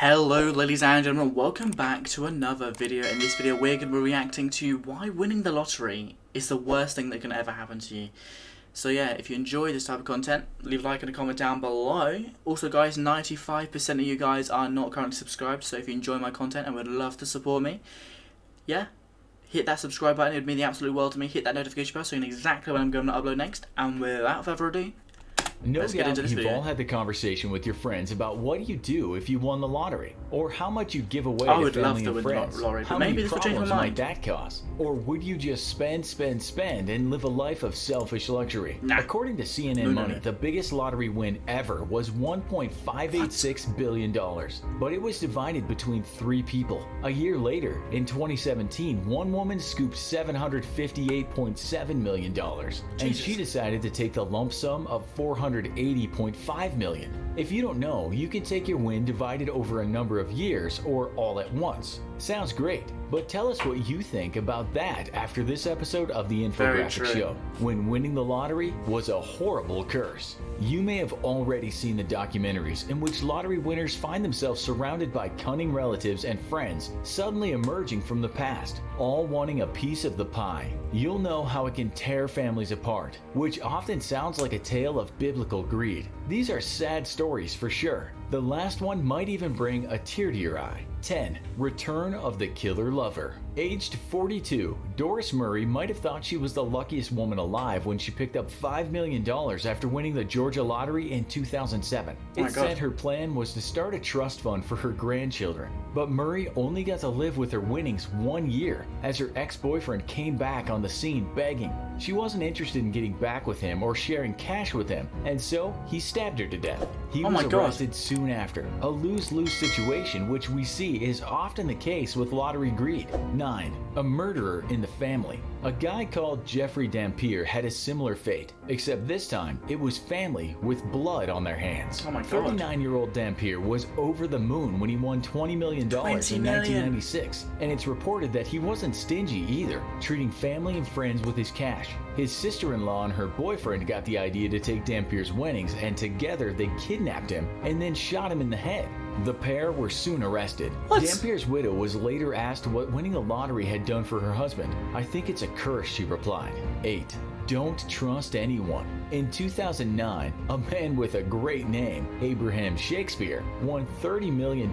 Hello ladies and gentlemen, welcome back to another video. In this video we're going to be reacting to why winning the lottery is the worst thing that can ever happen to you. So yeah, if you enjoy this type of content, leave a like and a comment down below. Also guys, 95% of you guys are not currently subscribed, so if you enjoy my content and would love to support me, yeah, hit that subscribe button, it would mean the absolute world to me. Hit that notification bell so you know exactly when I'm going to upload next. And without further ado, no let's get doubt into this you've video. all had the conversation with your friends about what you do if you won the lottery, or how much you give away I to would love family to and win the friends. lottery, but How maybe many this will change my problems might mind. that cause? Or would you just spend and live a life of selfish luxury? Nah. According to CNN No. Money, the biggest lottery win ever was $1.586 billion, but it was divided between 3 people. A year later, in 2017, one woman scooped $758.7 million, and she decided to take the lump sum of $480.5 million. If you don't know, you can take your win divided over a number of years or all at once. Sounds great, but tell us what you think about that after this episode of the Infographic Show, when winning the lottery was a horrible curse. You may have already seen the documentaries in which lottery winners find themselves surrounded by cunning relatives and friends suddenly emerging from the past, all wanting a piece of the pie. You'll know how it can tear families apart, which often sounds like a tale of biblical greed. These are sad stories for sure. The last one might even bring a tear to your eye. 10. Return of the Killer Lover. Aged 42, Doris Murray might have thought she was the luckiest woman alive when she picked up $5 million after winning the Georgia lottery in 2007. It said her plan was to start a trust fund for her grandchildren, but Murray only got to live with her winnings 1 year as her ex-boyfriend came back on the scene begging. She wasn't interested in getting back with him or sharing cash with him, and so he stabbed her to death. He was arrested soon after, a lose-lose situation which we see is often the case with lottery greed. 9. A murderer in the family. A guy called Jeffrey Dampier had a similar fate, except this time it was family with blood on their hands. 39-year-old Dampier was over the moon when he won $20 million in 1996, and it's reported that he wasn't stingy either, treating family and friends with his cash. His sister-in-law and her boyfriend got the idea to take Dampier's winnings, and together they kidnapped him and then shot him in the head. The pair were soon arrested. Dampier's widow was later asked what winning the lottery had done for her husband. "I think it's a curse," she replied. 8. Don't trust anyone. In 2009, a man with a great name, Abraham Shakespeare, won $30 million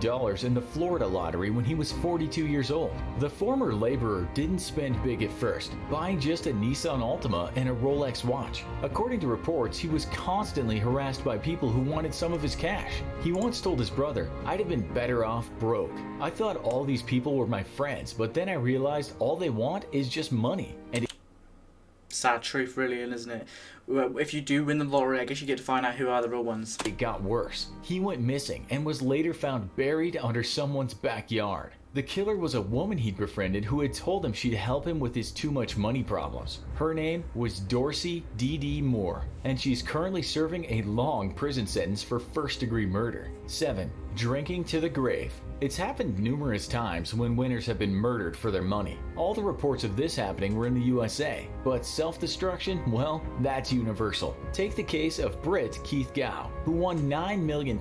in the Florida lottery when he was 42 years old. The former laborer didn't spend big at first, buying just a Nissan Altima and a Rolex watch. According to reports, he was constantly harassed by people who wanted some of his cash. He once told his brother, "I'd have been better off broke. I thought all these people were my friends, but then I realized all they want is just money." And sad truth really, isn't it? If you do win the lottery, I guess you get to find out who are the real ones. It got worse. He went missing and was later found buried under someone's backyard. The killer was a woman he'd befriended who had told him she'd help him with his too much money problems. Her name was Dorsey D.D. Moore, and she's currently serving a long prison sentence for first-degree murder. 7. Drinking to the grave. It's happened numerous times when winners have been murdered for their money. All the reports of this happening were in the USA, but self-destruction, well, that's universal. Take the case of Brit Keith Gow, who won £9 million,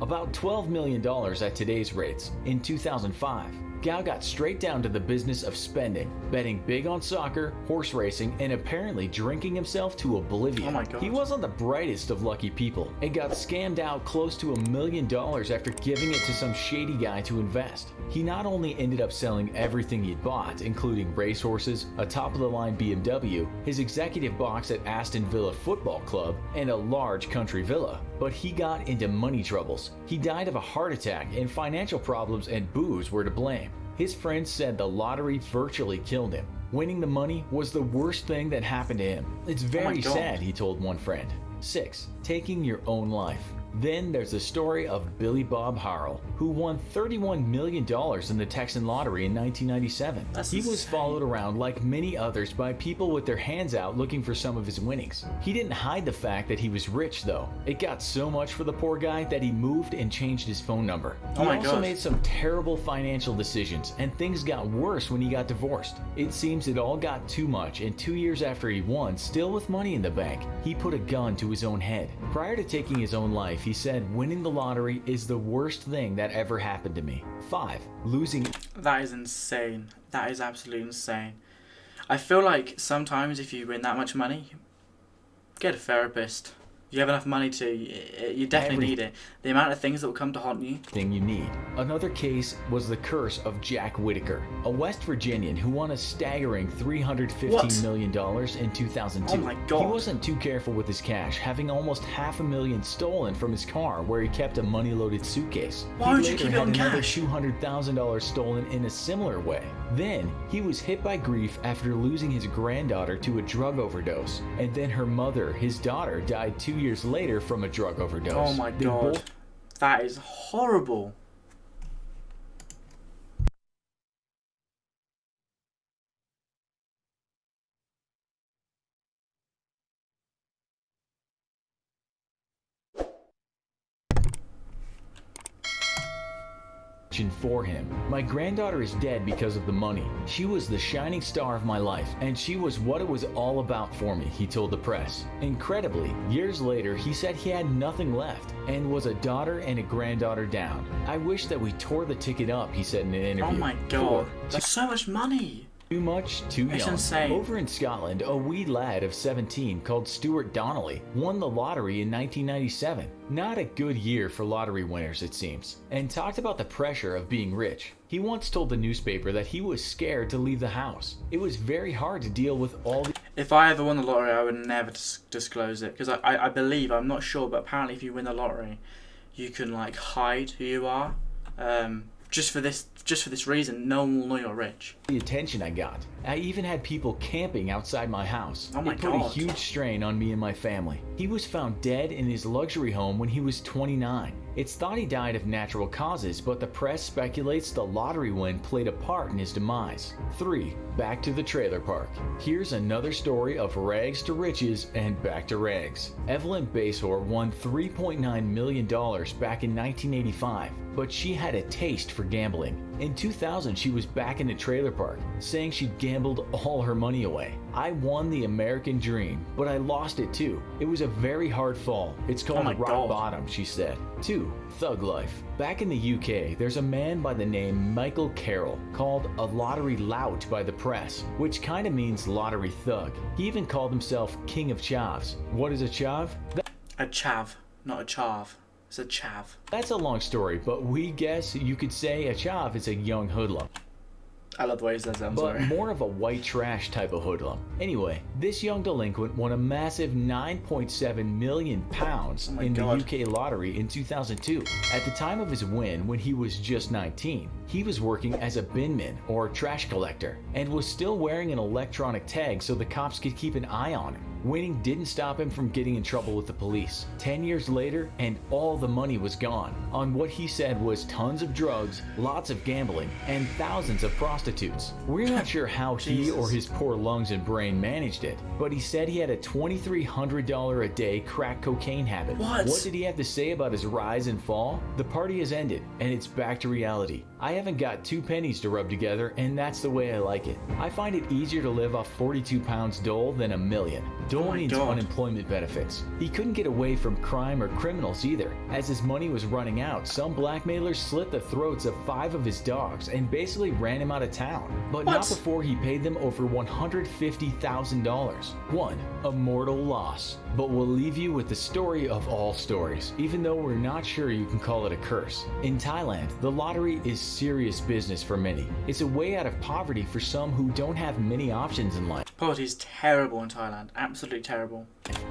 about $12 million at today's rates, in 2005. Gow got straight down to the business of spending, betting big on soccer, horse racing, and apparently drinking himself to oblivion. Oh my God. He wasn't the brightest of lucky people and got scammed out close to $1 million after giving it to some shady guy to invest. He not only ended up selling everything he'd bought, including racehorses, a top-of-the-line BMW, his executive box at Aston Villa Football Club, and a large country villa, but he got into money troubles. He died of a heart attack, and financial problems and booze were to blame. His friends said the lottery virtually killed him. Winning the money was the worst thing that happened to him. "It's very sad," he told one friend. 6. Taking your own life. Then there's the story of Billy Bob Harrell, who won $31 million in the Texan lottery in 1997. He was followed around like many others by people with their hands out looking for some of his winnings. He didn't hide the fact that he was rich though. It got so much for the poor guy that he moved and changed his phone number. He also made some terrible financial decisions, and things got worse when he got divorced. It seems it all got too much, and 2 years after he won, still with money in the bank, he put a gun to his own head. Prior to taking his own life, he said, winning the lottery is the worst thing that ever happened to me. 5. Losing. That is insane. That is absolutely insane. I feel like sometimes if you win that much money, get a therapist. You have enough money you definitely need it. The amount of things that will come to haunt you. Thing you need. Another case was the curse of Jack Whittaker, a West Virginian who won a staggering $315 million in 2002. Oh my God. He wasn't too careful with his cash, having almost $500,000 stolen from his car where he kept a money-loaded suitcase. Why would you keep it on another cash? $200,000 stolen in a similar way. Then, he was hit by grief after losing his granddaughter to a drug overdose. And then her mother, his daughter, died 2 years later from a drug overdose. Oh my God. That is horrible. For him. My granddaughter is dead because of the money. She was the shining star of my life, and she was what it was all about for me, he told the press. Incredibly, years later, he said he had nothing left and was a daughter and a granddaughter down. I wish that we tore the ticket up, he said in an interview. Oh my God. That's so much money. Too much, too young. It's insane. Over in Scotland, a wee lad of 17 called Stewart Donnelly won the lottery in 1997. Not a good year for lottery winners, it seems, and talked about the pressure of being rich. He once told the newspaper that he was scared to leave the house. It was very hard to deal with all the... If I ever won the lottery, I would never disclose it, because I believe, I'm not sure, but apparently if you win the lottery, you can like hide who you are. Just for this reason, no one will know you're rich. The attention I got. I even had people camping outside my house. Oh my God. It put a huge strain on me and my family. He was found dead in his luxury home when he was 29. It's thought he died of natural causes, but the press speculates the lottery win played a part in his demise. 3. Back to the trailer park. Here's another story of rags to riches and back to rags. Evelyn Baseor won $3.9 million back in 1985, but she had a taste for gambling. In 2000, she was back in the trailer park, saying she'd gambled all her money away. I won the American dream, but I lost it too. It was a very hard fall. It's called rock bottom, she said. 2. Thug life. Back in the UK, there's a man by the name Michael Carroll, called a lottery lout by the press, which kinda means lottery thug. He even called himself King of Chavs. What is a chav? A chav, not a chav. It's a chav. That's a long story, but we guess you could say a chav is a young hoodlum. I love the way he says that, I'm but sorry. More of a white trash type of hoodlum. Anyway, this young delinquent won a massive £9.7 million in the UK lottery in 2002. At the time of his win, when he was just 19, he was working as a binman or trash collector and was still wearing an electronic tag so the cops could keep an eye on him. Winning didn't stop him from getting in trouble with the police. 10 years later, and all the money was gone on what he said was tons of drugs, lots of gambling, and thousands of prostitutes. We're not sure how he or his poor lungs and brain managed it, but he said he had a $2,300 a day crack cocaine habit. What did he have to say about his rise and fall? The party has ended, and it's back to reality. I haven't got 2 pennies to rub together, and that's the way I like it. I find it easier to live off 42 pounds dole than $1 million. Dole means unemployment benefits. He couldn't get away from crime or criminals either. As his money was running out, some blackmailers slit the throats of 5 of his dogs and basically ran him out of town. But not before he paid them over $150,000. 1. A mortal loss. But we'll leave you with the story of all stories, even though we're not sure you can call it a curse. In Thailand, the lottery is serious business for many. It's a way out of poverty for some who don't have many options in life. Poverty is terrible in Thailand. Absolutely terrible.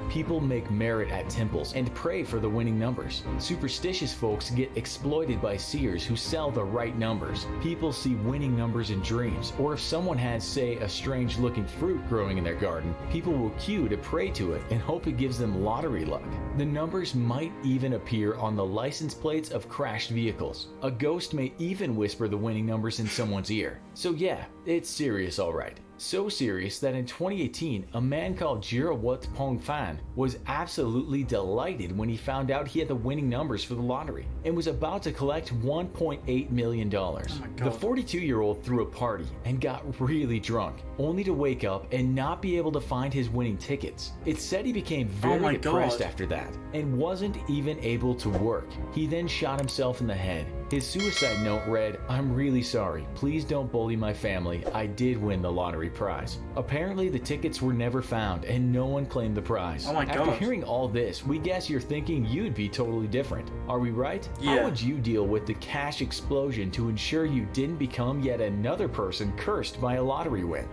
People make merit at temples and pray for the winning numbers. Superstitious folks get exploited by seers who sell the right numbers. People see winning numbers in dreams, or if someone has, say, a strange looking fruit growing in their garden, people will queue to pray to it and hope it gives them lottery luck. The numbers might even appear on the license plates of crashed vehicles. A ghost may even whisper the winning numbers in someone's ear. So yeah, it's serious alright. So serious that in 2018, a man called Jirawat Pongfan was absolutely delighted when he found out he had the winning numbers for the lottery and was about to collect $1.8 million. Oh the 42-year-old threw a party and got really drunk, only to wake up and not be able to find his winning tickets. It's said he became very depressed after that. that and wasn't even able to work. He then shot himself in the head. His suicide note read, "I'm really sorry. Please don't bully my family. I did win the lottery prize." Apparently the tickets were never found and no one claimed the prize. Oh my After God. hearing all this, we guess you're thinking you'd be totally different. Are we right? Yeah. How would you deal with the cash explosion to ensure you didn't become yet another person cursed by a lottery win?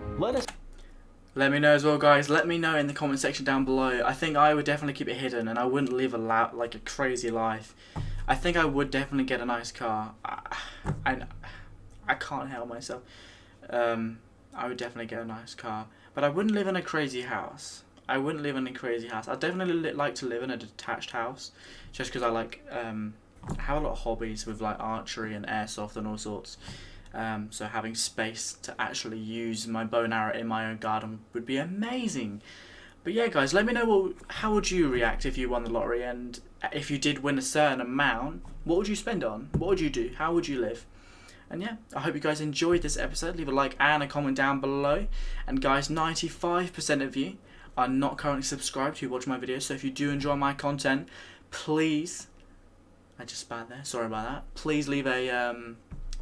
Let me know as well, guys. Let me know in the comment section down below. I think I would definitely keep it hidden, and I wouldn't live like a crazy life. I think I would definitely get a nice car. I can't help myself. I would definitely get a nice car, but I wouldn't live in a crazy house. I wouldn't live in a crazy house. I'd definitely like to live in a detached house, just because I like have a lot of hobbies with like archery and airsoft and all sorts. So having space to actually use my bow and arrow in my own garden would be amazing. But yeah, guys, let me know how would you react if you won the lottery, and if you did win a certain amount, what would you spend on? What would you do? How would you live? And yeah, I hope you guys enjoyed this episode. Leave a like and a comment down below. And guys, 95% of you are not currently subscribed who watch my videos. So if you do enjoy my content, please, I just spat there, sorry about that. Please leave a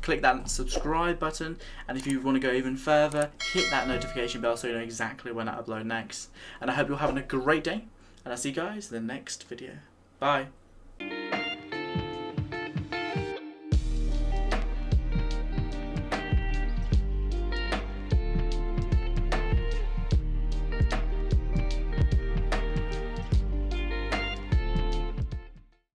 click that subscribe button, and if you want to go even further, hit that notification bell so you know exactly when I upload next. And I hope you're having a great day, and I'll see you guys in the next video. Bye.